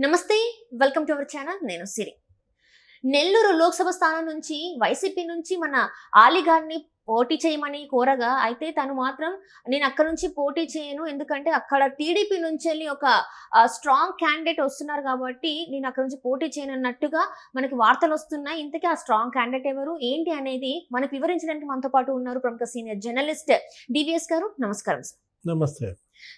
నమస్తే, welcome to our channel. నేను సిరి. నెల్లూరు లోక్సభ స్థానం నుంచి వైసీపీ నుంచి మన ఆలి గారిని పోటీ చేయమని కోరగా, అయితే తను మాత్రం నేను అక్కడ నుంచి పోటీ చేయను, ఎందుకంటే అక్కడ టీడీపీ నుంచి వెళ్ళి ఒక స్ట్రాంగ్ క్యాండిడేట్ వస్తున్నారు కాబట్టి నేను అక్కడ నుంచి పోటీ చేయను అన్నట్టుగా మనకి వార్తలు వస్తున్నాయి. ఇంతకీ ఆ స్ట్రాంగ్ క్యాండిడేట్ ఎవరు ఏంటి అనేది మనకు వివరించడానికి మనతో పాటు ఉన్నారు ప్రముఖ సీనియర్ జర్నలిస్ట్ డివిఎస్ గారు. నమస్కారం సార్. నమస్తే.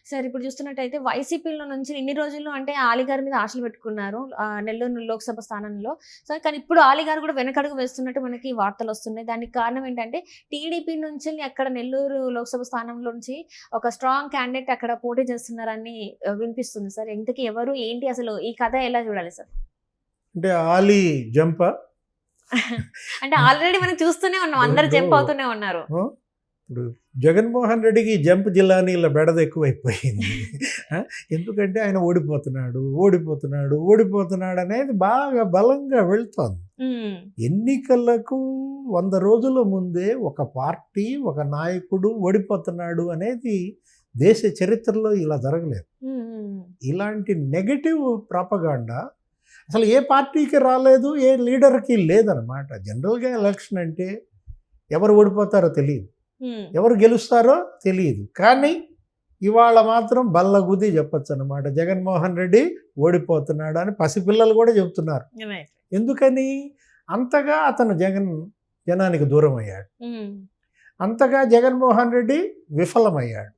సార్, ఇప్పుడు చూస్తున్నట్టయితే వైసీపీలో నుంచి ఇన్ని రోజులు అంటే ఆలి గారి మీద ఆశలు పెట్టుకున్నారు నెల్లూరు లోక్సభ స్థానంలో. సో కానీ ఇప్పుడు ఆలి గారు కూడా వెనకడుగు వేస్తున్నట్టు మనకి వార్తలు వస్తున్నాయి. దానికి కారణం ఏంటంటే టీడీపీ నుంచి అక్కడ నెల్లూరు లోక్సభ స్థానంలో నుంచి ఒక స్ట్రాంగ్ క్యాండిడేట్ అక్కడ పోటీ చేస్తున్నారని వినిపిస్తుంది సార్. ఇంతకీ ఎవరు ఏంటి, అసలు ఈ కథ ఎలా చూడాలి సార్? అంటే ఆలి జంప అంటే ఆల్రెడీ మనం చూస్తూనే ఉన్నాం, అందరు జంప్ అవుతూనే ఉన్నారు. ఇప్పుడు జగన్మోహన్ రెడ్డికి జంప్ జిల్లానీళ్ళ బెడద ఎక్కువైపోయింది. ఎందుకంటే ఆయన ఓడిపోతున్నాడు అనేది బాగా బలంగా వెళ్తోంది. ఎన్నికలకు 100 రోజుల ముందే ఒక పార్టీ, ఒక నాయకుడు ఓడిపోతున్నాడు అనేది దేశ చరిత్రలో ఇలా జరగలేదు. ఇలాంటి నెగటివ్ ప్రాపగాండా అసలు ఏ పార్టీకి రాలేదు, ఏ లీడర్కి లేదనమాట. జనరల్గా ఎలక్షన్ అంటే ఎవరు ఓడిపోతారో తెలియదు, ఎవరు గెలుస్తారో తెలియదు. కానీ ఇవాళ మాత్రం బల్లగుద్ది చెప్పచ్చు అనమాట, జగన్మోహన్ రెడ్డి ఓడిపోతున్నాడు అని పసిపిల్లలు కూడా చెబుతున్నారు. ఎందుకని? అంతగా అతను జనానికి దూరం అయ్యాడు, అంతగా జగన్మోహన్ రెడ్డి విఫలమయ్యాడు,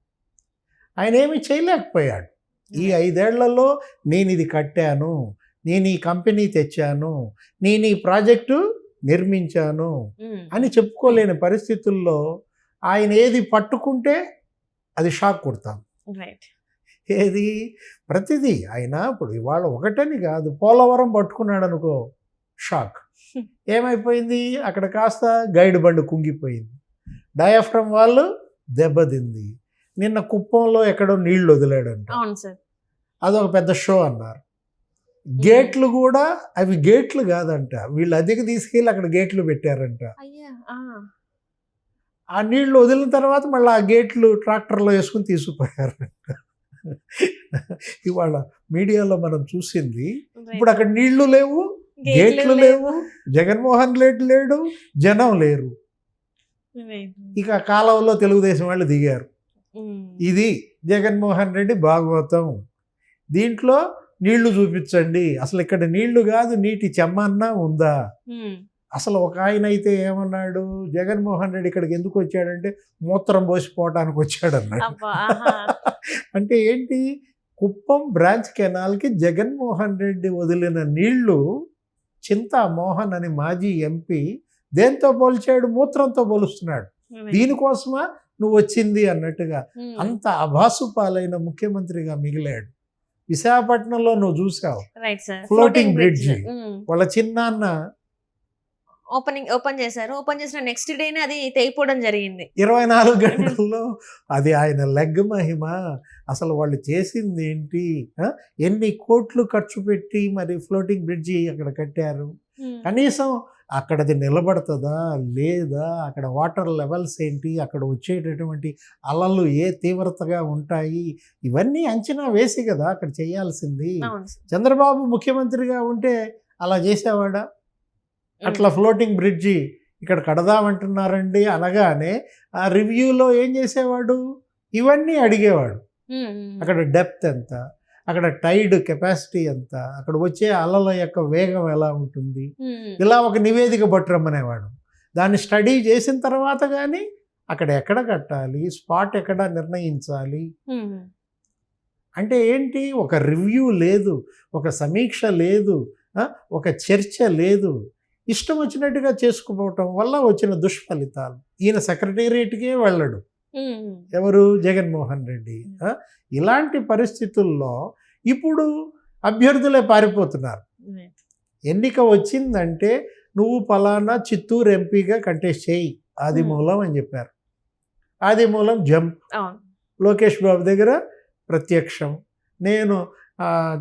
ఆయన ఏమీ చేయలేకపోయాడు. ఈ 5 ఏళ్లలో నేను ఇది కట్టాను, నేను ఈ కంపెనీ తెచ్చాను, నేను ఈ ప్రాజెక్టు నిర్మించాను అని చెప్పుకోలేని పరిస్థితుల్లో ఆయన ఏది పట్టుకుంటే అది షాక్ కొడతాం. ఏది ప్రతిదీ ఆయన ఇప్పుడు ఇవాళ ఒకటని కాదు, పోలవరం పట్టుకున్నాడు అనుకో, షాక్. ఏమైపోయింది? అక్కడ కాస్త గైడ్ బండ్ కుంగిపోయింది, డయాఫ్రమ్ వాళ్ళు దెబ్బతింది. నిన్న కుప్పంలో ఎక్కడో నీళ్లు వదిలాడంట, అదొక పెద్ద షో అన్నారు. గేట్లు కూడా అవి గేట్లు కాదంట, వీళ్ళు అద్దెకి తీసుకెళ్ళి అక్కడ గేట్లు పెట్టారంట. ఆ నీళ్లు వదిలిన తర్వాత మళ్ళీ ఆ గేట్లు ట్రాక్టర్లో వేసుకుని తీసుకుపోయారంట. ఇవాళ మీడియాలో మనం చూసింది. ఇప్పుడు అక్కడ నీళ్లు లేవు, గేట్లు లేవు, జగన్మోహన్ రెడ్డి లేడు, జనం లేరు. ఇక కాలంలో తెలుగుదేశం వాళ్ళు దిగారు. ఇది జగన్మోహన్ రెడ్డి భాగవతం. దీంట్లో నీళ్లు చూపించండి, అసలు ఇక్కడ నీళ్లు కాదు నీటి చెమ్మన్నా ఉందా? అసలు ఒక ఆయన అయితే ఏమన్నాడు, జగన్మోహన్ రెడ్డి ఇక్కడికి ఎందుకు వచ్చాడంటే మూత్రం పోసిపోవటానికి వచ్చాడన్నాడు. అంటే ఏంటి? కుప్పం బ్రాంచ్ కెనాల్కి జగన్మోహన్ రెడ్డి వదిలిన నీళ్లు చింతామోహన్ అని మాజీ ఎంపీ దేంతో పోల్చాడు? మూత్రంతో పోలుస్తున్నాడు. దీనికోసమా నువ్వు వచ్చింది అన్నట్టుగా అంత అభాసుపాలైన ముఖ్యమంత్రిగా మిగిలాడు. విశాఖపట్నంలో నువ్వు చూసావు ఫ్లోటింగ్ బ్రిడ్జ్, వాళ్ళ చిన్నాన్న ఓపెన్ చేశారు. ఓపెన్ చేసిన నెక్స్ట్ డేనే అది తెగిపోవడం జరిగింది. 24 గంటల్లో అది ఆయన లెగ్ మహిమ. అసలు వాళ్ళు చేసింది ఏంటి? ఎన్ని కోట్లు ఖర్చు పెట్టి మరి ఫ్లోటింగ్ బ్రిడ్జి అక్కడ కట్టారు. కనీసం అక్కడది నిలబడుతుందా లేదా, అక్కడ వాటర్ లెవెల్స్ ఏంటి, అక్కడ వచ్చేటటువంటి అలలు ఏ తీవ్రతగా ఉంటాయి, ఇవన్నీ అంచనా వేసి కదా అక్కడ చేయాల్సింది. చంద్రబాబు ముఖ్యమంత్రిగా ఉంటే అలా చేసేవాడా? అట్లా ఫ్లోటింగ్ బ్రిడ్జి ఇక్కడ కడదామంటున్నారండి అనగానే ఆ రివ్యూలో ఏం చేసేవాడు? ఇవన్నీ అడిగేవాడు. అక్కడ డెప్త్ ఎంత, అక్కడ టైడ్ కెపాసిటీ ఎంత, అక్కడ వచ్చే అలల యొక్క వేగం ఎలా ఉంటుంది, ఇలా ఒక నివేదిక పట్టురమ్మనేవాడు. దాన్ని స్టడీ చేసిన తర్వాత కానీ అక్కడ ఎక్కడ కట్టాలి, స్పాట్ ఎక్కడ నిర్ణయించాలి. అంటే ఏంటి? ఒక రివ్యూ లేదు, ఒక సమీక్ష లేదు, ఒక చర్చ లేదు. ఇష్టం వచ్చినట్టుగా చేసుకుపోవటం వల్ల వచ్చిన దుష్ఫలితాలు. ఈయన సెక్రటేరియట్కే వెళ్ళడు, ఎవరు? జగన్మోహన్ రెడ్డి. ఇలాంటి పరిస్థితుల్లో ఇప్పుడు అభ్యర్థులే పారిపోతున్నారు. ఎన్నిక వచ్చిందంటే నువ్వు పలానా చిత్తూరు ఎంపీగా కంటెస్ట్ చేయి, ఆదిమూలం అని చెప్పారు. ఆదిమూలం జంప్, లోకేష్ బాబు దగ్గర ప్రత్యక్షం. నేను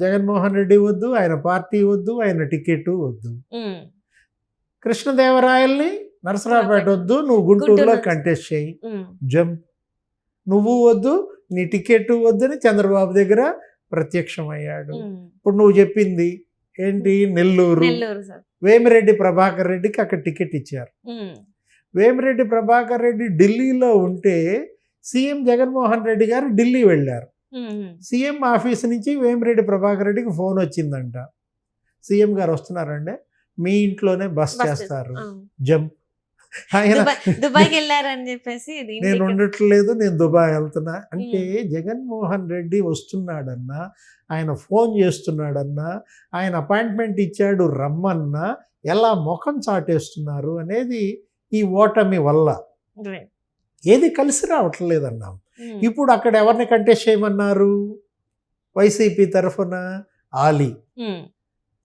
జగన్మోహన్ రెడ్డి వద్దు, ఆయన పార్టీ వద్దు, ఆయన టికెట్ వద్దు. కృష్ణదేవరాయల్ని నరసరావుపేట వద్దు, నువ్వు గుంటూరులో కంటెస్ట్ చేయి, జంప్. నువ్వు వద్దు, నీ టికెట్ వద్దని చంద్రబాబు దగ్గర ప్రత్యక్షమయ్యాడు. ఇప్పుడు నువ్వు చెప్పింది ఏంటి, నెల్లూరు నెల్లూరు సార్. వేమిరెడ్డి ప్రభాకర్ రెడ్డికి అక్కడ టికెట్ ఇచ్చారు. వేమిరెడ్డి ప్రభాకర్ రెడ్డి ఢిల్లీలో ఉంటే సీఎం జగన్మోహన్ రెడ్డి గారు ఢిల్లీ వెళ్ళారు. సీఎం ఆఫీస్ నుంచి వేమిరెడ్డి ప్రభాకర్ రెడ్డికి ఫోన్ వచ్చిందంట, సీఎం గారు వస్తున్నారంటే మీ ఇంట్లోనే బస్ చేస్తారు, జంప్. ఆయన దుబాయ్కి వెళ్ళారని చెప్పేసి నేను ఉండట్లేదు, నేను దుబాయ్ వెళ్తున్నా అంటే జగన్మోహన్ రెడ్డి వస్తున్నాడన్నా, ఆయన ఫోన్ చేస్తున్నాడన్నా, ఆయన అపాయింట్మెంట్ ఇచ్చాడు రమ్మన్నా ఎలా ముఖం చాటేస్తున్నారు అనేది ఈ ఓటమి వల్ల. ఏది కలిసి రావట్లేదన్నాం. ఇప్పుడు అక్కడ ఎవరిని కంటెస్ట్ చేయమన్నారు, వైసీపీ తరఫున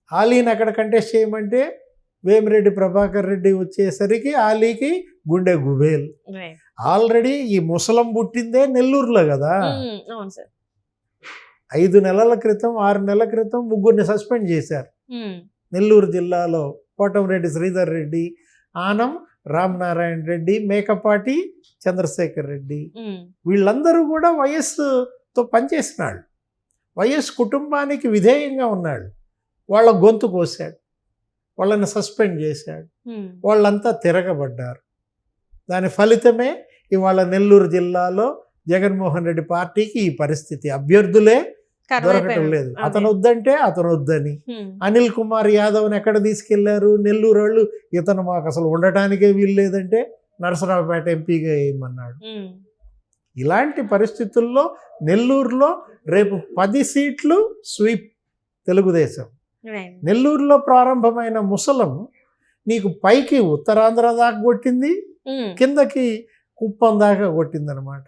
ఆలీని అక్కడ కంటెస్ట్ చేయమంటే వేమిరెడ్డి ప్రభాకర్ రెడ్డి వచ్చేసరికి ఆలీకి గుండె గుబేల్. ఆల్రెడీ ఈ ముసలం పుట్టిందే నెల్లూరులో కదా. 5 నెలల క్రితం 6 నెలల క్రితం ముగ్గురిని సస్పెండ్ చేశారు నెల్లూరు జిల్లాలో. కోటంరెడ్డి శ్రీధర్ రెడ్డి, ఆనం రామనారాయణ రెడ్డి, మేకపాటి చంద్రశేఖర్ రెడ్డి, వీళ్ళందరూ కూడా వైఎస్తో పనిచేసినాడు, వైఎస్ కుటుంబానికి విధేయంగా ఉన్నాడు. వాళ్ళ గొంతు కోసాడు, వాళ్ళని సస్పెండ్ చేశాడు, వాళ్ళంతా తిరగబడ్డారు. దాని ఫలితమే ఇవాళ నెల్లూరు జిల్లాలో జగన్మోహన్ రెడ్డి పార్టీకి ఈ పరిస్థితి. అభ్యర్థులే దొరకటం లేదు. అతను వద్దంటే అతను వద్దని అనిల్ కుమార్ యాదవ్ని ఎక్కడ తీసుకెళ్లారు నెల్లూరు వాళ్ళు, ఇతను మాకు అసలు ఉండటానికే వీలు లేదంటే నరసరావుపేట ఎంపీగా వేయమన్నాడు. ఇలాంటి పరిస్థితుల్లో నెల్లూరులో రేపు 10 సీట్లు స్వీప్ తెలుగుదేశం. నెల్లూరులో ప్రారంభమైన ముసలం నీకు పైకి ఉత్తరాంధ్ర దాకా కొట్టింది, కిందకి కుప్పం దాకా కొట్టిందనమాట.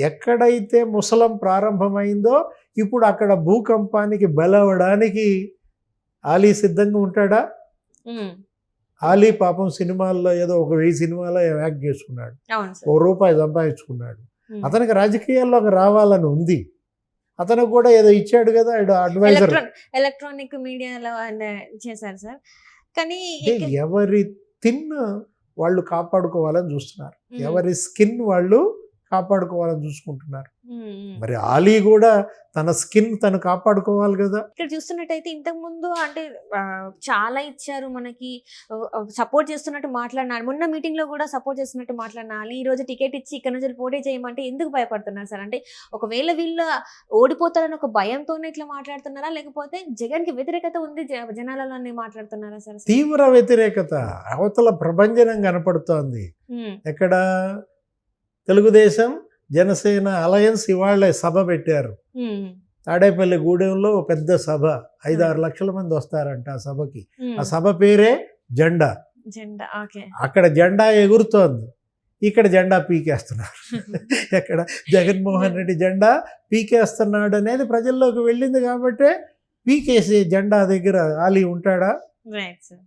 ఎక్కడైతే ముసలం ప్రారంభమైందో ఇప్పుడు అక్కడ భూకంపానికి బలవడానికి ఆలీ సిద్ధంగా ఉంటాడా? ఆలీ పాపం సినిమాల్లో ఏదో ఒక 1000 సినిమాలో యాక్ట్ చేసుకున్నాడు, ₹1 సంపాదించుకున్నాడు. అతనికి రాజకీయాల్లోకి రావాలని ఉంది, అతనికి కూడా ఏదో ఇచ్చాడు కదా అడ్వైజర్. ఎలక్ట్రానిక్ మీడియాలో చేశారు సార్. కానీ ఎవరి వాళ్ళు కాపాడుకోవాలని చూస్తున్నారు, ఎవరి స్కిన్ వాళ్ళు కాపాడుకోవాలని చూసుకుంటున్నారు. మరి ఆలీ కూడా తన స్కిన్ తను కాపాడుకోవాలి కదా. ఇక్కడ చూస్తున్నట్టయితే ఇంతకు ముందు అంటే చాలా ఇచ్చారు మనకి, సపోర్ట్ చేస్తున్నట్టు మాట్లాడినారు. మొన్న మీటింగ్ లో కూడా సపోర్ట్ చేస్తున్నట్టు మాట్లాడినారు. ఈ రోజు టికెట్ ఇచ్చి ఇక్కడ నుంచి పోటీ చేయమంటే ఎందుకు భయపడుతున్నారు సార్? అంటే ఒకవేళ వీళ్ళు ఓడిపోతారని ఒక భయంతోనే ఇట్లా మాట్లాడుతున్నారా, లేకపోతే జగన్ కి వ్యతిరేకత ఉంది జనాలలోనే మాట్లాడుతున్నారా సార్? తీవ్ర వ్యతిరేకత, అవతల ప్రభంజనం కనపడుతోంది. ఎక్కడ తెలుగుదేశం జనసేన అలయన్స్ ఇవాళ సభ పెట్టారు తాడేపల్లి గూడెంలో, పెద్ద సభ, 5-6 లక్షల మంది వస్తారంట ఆ సభకి. ఆ సభ పేరే జెండా. అక్కడ జెండా ఎగురుతోంది, ఇక్కడ జెండా పీకేస్తున్నారు. ఎక్కడ జగన్మోహన్ రెడ్డి జెండా పీకేస్తున్నాడు అనేది ప్రజల్లోకి వెళ్ళింది కాబట్టి పీకేసి జెండా దగ్గర ఆలీ ఉంటాడా?